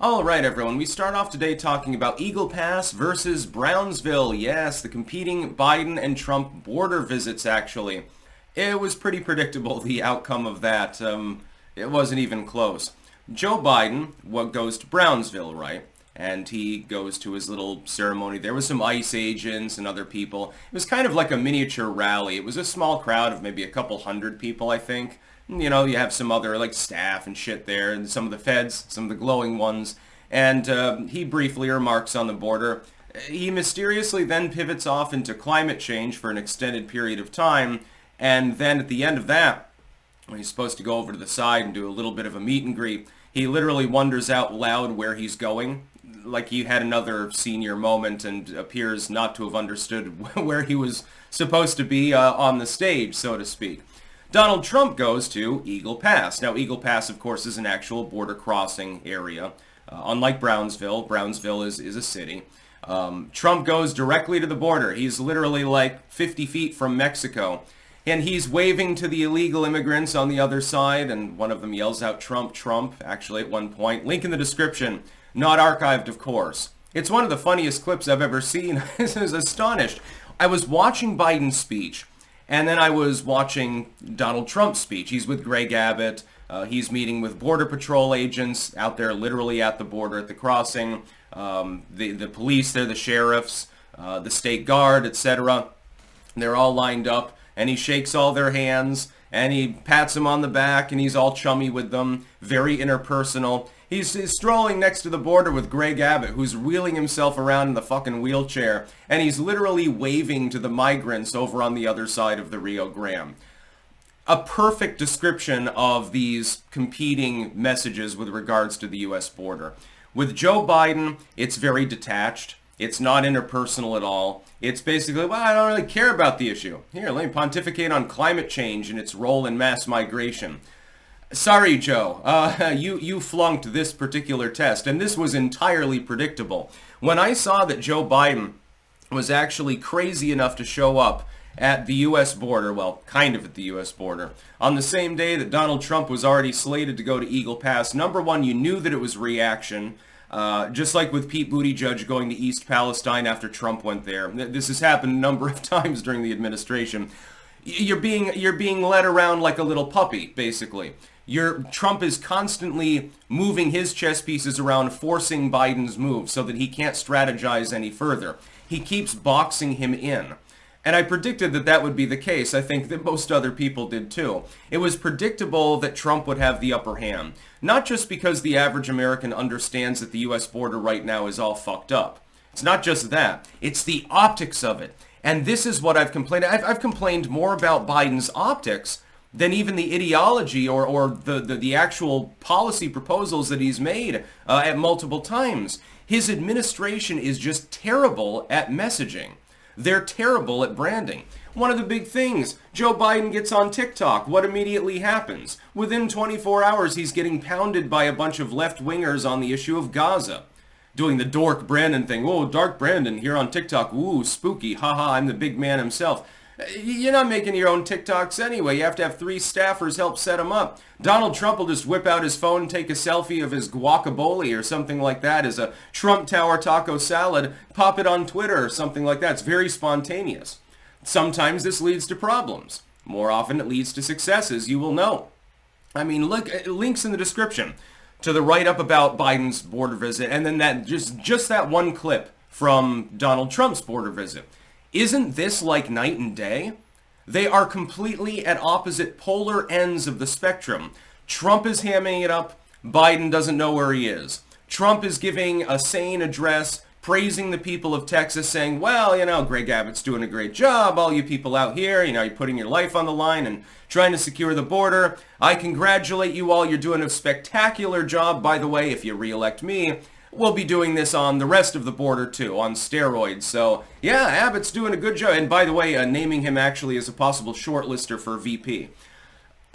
Alright everyone, we start off today talking about Eagle Pass versus Brownsville. Yes, the competing Biden and Trump border visits actually. It was pretty predictable, the outcome of that. It wasn't even close. Joe Biden goes to Brownsville, right? And he goes to his little ceremony. There was some ICE agents and other people. It was kind of like a miniature rally. It was a small crowd of maybe a couple hundred people, I think. You know, you have some other like staff and shit there, and some of the feds, some of the glowing ones. And he briefly remarks on the border. He mysteriously then pivots off into climate change for an extended period of time. And then at the end of that, when he's supposed to go over to the side and do a little bit of a meet and greet, he literally wonders out loud where he's going. Like he had another senior moment and appears not to have understood where he was supposed to be on the stage, so to speak. Donald Trump goes to Eagle Pass. Now, Eagle Pass, of course, is an actual border crossing area. Unlike Brownsville, Brownsville is a city. Trump goes directly to the border. He's literally like 50 feet from Mexico. And he's waving to the illegal immigrants on the other side, and one of them yells out, "Trump, Trump," actually at one point. Link in the description. Not archived, of course. It's one of the funniest clips I've ever seen. I was astonished. I was watching Biden's speech. And then I was watching Donald Trump's speech. He's with Greg Abbott. He's meeting with Border Patrol agents out there literally at the border at the crossing. The police, they're the sheriffs, the state guard, etc. They're all lined up. And he shakes all their hands. And he pats them on the back. And he's all chummy with them. Very interpersonal. He's strolling next to the border with Greg Abbott, who's wheeling himself around in the fucking wheelchair, and he's literally waving to the migrants over on the other side of the Rio Grande. A perfect description of these competing messages with regards to the U.S. border. With Joe Biden, it's very detached. It's not interpersonal at all. It's basically, well, I don't really care about the issue. Here, let me pontificate on climate change and its role in mass migration. Sorry, Joe, you flunked this particular test, and this was entirely predictable. When I saw that Joe Biden was actually crazy enough to show up at the U.S. border, well, kind of at the U.S. border, on the same day that Donald Trump was already slated to go to Eagle Pass, number one, you knew that it was reaction, just like with Pete Buttigieg going to East Palestine after Trump went there. This has happened a number of times during the administration. You're being led around like a little puppy, basically. Trump is constantly moving his chess pieces around, forcing Biden's move so that he can't strategize any further. He keeps boxing him in. And I predicted that that would be the case. I think that most other people did too. It was predictable that Trump would have the upper hand. Not just because the average American understands that the U.S. border right now is all fucked up. It's not just that. It's the optics of it. And this is what I've complained. I've complained more about Biden's optics than even the ideology or the actual policy proposals that he's made at multiple times. His administration is just terrible at messaging. They're terrible at branding. One of the big things, Joe Biden gets on TikTok. What immediately happens? Within 24 hours, he's getting pounded by a bunch of left-wingers on the issue of Gaza. Doing the dork Brandon thing. Whoa, Dark Brandon here on TikTok. Ooh, spooky. Haha, I'm the big man himself. You're not making your own TikToks anyway. You have to have 3 staffers help set them up. Donald Trump will just whip out his phone and take a selfie of his guacamole or something like that as a Trump Tower taco salad, pop it on Twitter or something like that. It's very spontaneous. Sometimes this leads to problems. More often it leads to successes, you will know. I mean, look, links in the description to the write-up about Biden's border visit, and then that just that one clip from Donald Trump's border visit. Isn't this like night and day? They are completely at opposite polar ends of the spectrum. Trump is hamming it up. Biden doesn't know where he is. Trump is giving a sane address, praising the people of Texas, saying, well, you know, Greg Abbott's doing a great job. All you people out here, you know, you're putting your life on the line and trying to secure the border. I congratulate you all. You're doing a spectacular job. By the way, if you re-elect me, we'll be doing this on the rest of the border too, on steroids. So, yeah, Abbott's doing a good job. And by the way, naming him actually as a possible shortlister for VP.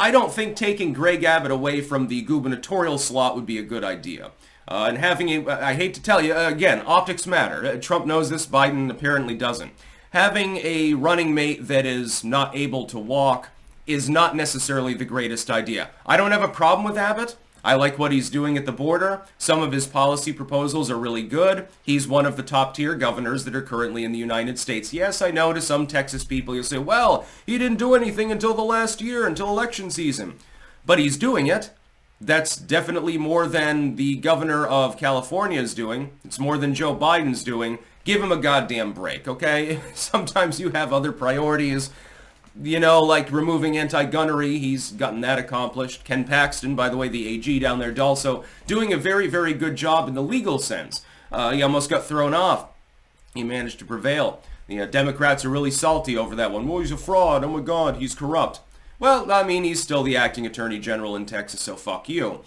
I don't think taking Greg Abbott away from the gubernatorial slot would be a good idea. And having I hate to tell you, again, optics matter. Trump knows this, Biden apparently doesn't. Having a running mate that is not able to walk is not necessarily the greatest idea. I don't have a problem with Abbott. I like what he's doing at the border. Some of his policy proposals are really good. He's one of the top tier governors that are currently in the United States. Yes, I know to some Texas people you'll say, well, he didn't do anything until the last year, until election season. But he's doing it. That's definitely more than the governor of California is doing. It's more than Joe Biden's doing. Give him a goddamn break, okay? Sometimes you have other priorities. You know, like removing anti-gunnery, he's gotten that accomplished. Ken Paxton, by the way, the AG down there, also doing a very, very good job in the legal sense. He almost got thrown off. He managed to prevail. The Democrats are really salty over that one. Oh, he's a fraud. Oh my God, he's corrupt. Well, I mean, he's still the acting attorney general in Texas, so fuck you.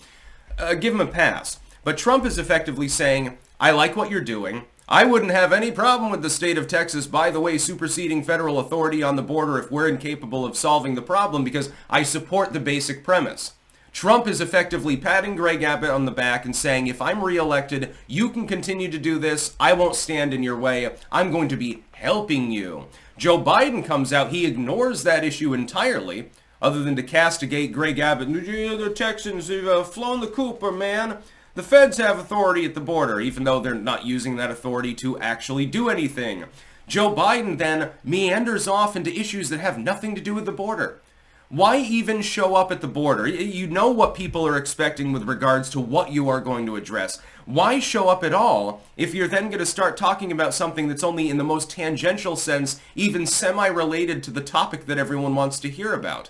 Give him a pass. But Trump is effectively saying, I like what you're doing. I wouldn't have any problem with the state of Texas, by the way, superseding federal authority on the border if we're incapable of solving the problem, because I support the basic premise. Trump is effectively patting Greg Abbott on the back and saying, if I'm reelected, you can continue to do this. I won't stand in your way. I'm going to be helping you. Joe Biden comes out. He ignores that issue entirely, other than to castigate Greg Abbott. The Texans have flown the Cooper, man. The feds have authority at the border, even though they're not using that authority to actually do anything. Joe Biden then meanders off into issues that have nothing to do with the border. Why even show up at the border? You know what people are expecting with regards to what you are going to address. Why show up at all if you're then going to start talking about something that's only in the most tangential sense, even semi-related to the topic that everyone wants to hear about?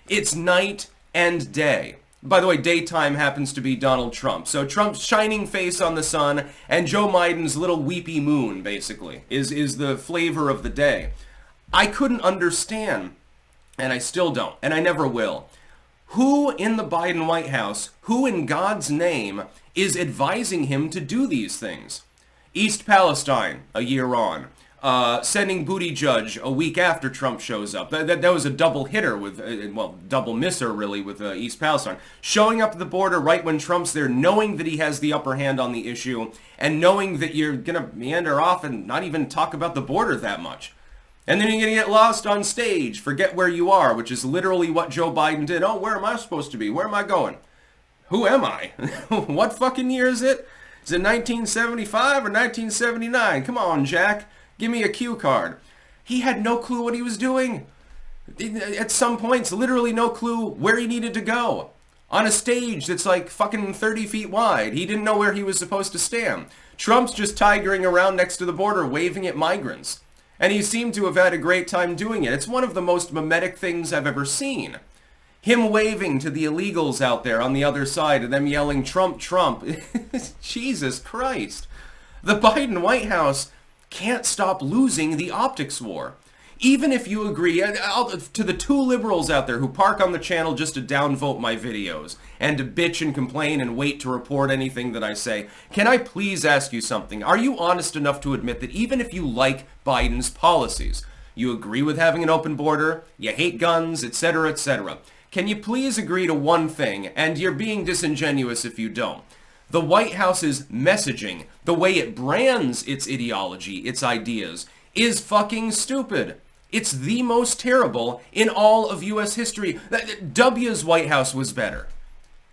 It's night and day. By the way, daytime happens to be Donald Trump. So Trump's shining face on the sun and Joe Biden's little weepy moon, basically, is the flavor of the day. I couldn't understand, and I still don't, and I never will. Who in the Biden White House, who in God's name, is advising him to do these things? East Palestine, a year on. Sending Buttigieg a week after Trump shows up. That was a double hitter with, double misser really with East Palestine. Showing up at the border right when Trump's there, knowing that he has the upper hand on the issue, and knowing that you're going to meander off and not even talk about the border that much. And then you're going to get lost on stage, forget where you are, which is literally what Joe Biden did. Oh, where am I supposed to be? Where am I going? Who am I? What fucking year is it? Is it 1975 or 1979? Come on, Jack. Give me a cue card. He had no clue what he was doing. At some points, literally no clue where he needed to go. On a stage that's like fucking 30 feet wide, he didn't know where he was supposed to stand. Trump's just tigering around next to the border, waving at migrants. And he seemed to have had a great time doing it. It's one of the most mimetic things I've ever seen. Him waving to the illegals out there on the other side and them yelling, Trump, Trump. Jesus Christ. The Biden White House can't stop losing the optics war. Even if you agree, to the two liberals out there who park on the channel just to downvote my videos and to bitch and complain and wait to report anything that I say, can I please ask you something? Are you honest enough to admit that even if you like Biden's policies, you agree with having an open border, you hate guns, etc., etc., can you please agree to one thing, and you're being disingenuous if you don't? The White House's messaging, the way it brands its ideology, its ideas, is fucking stupid. It's the most terrible in all of U.S. history. W's White House was better.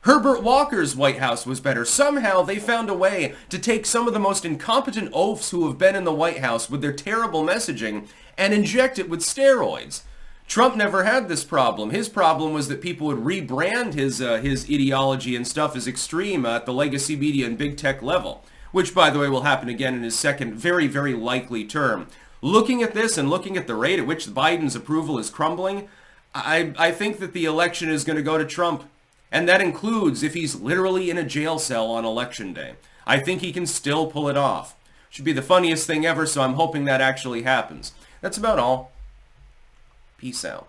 Herbert Walker's White House was better. Somehow they found a way to take some of the most incompetent oafs who have been in the White House with their terrible messaging and inject it with steroids. Trump never had this problem. His problem was that people would rebrand his ideology and stuff as extreme at the legacy media and big tech level, which, by the way, will happen again in his second very, very likely term. Looking at this and looking at the rate at which Biden's approval is crumbling, I think that the election is going to go to Trump. And that includes if he's literally in a jail cell on election day. I think he can still pull it off. Should be the funniest thing ever, so I'm hoping that actually happens. That's about all. Peace out.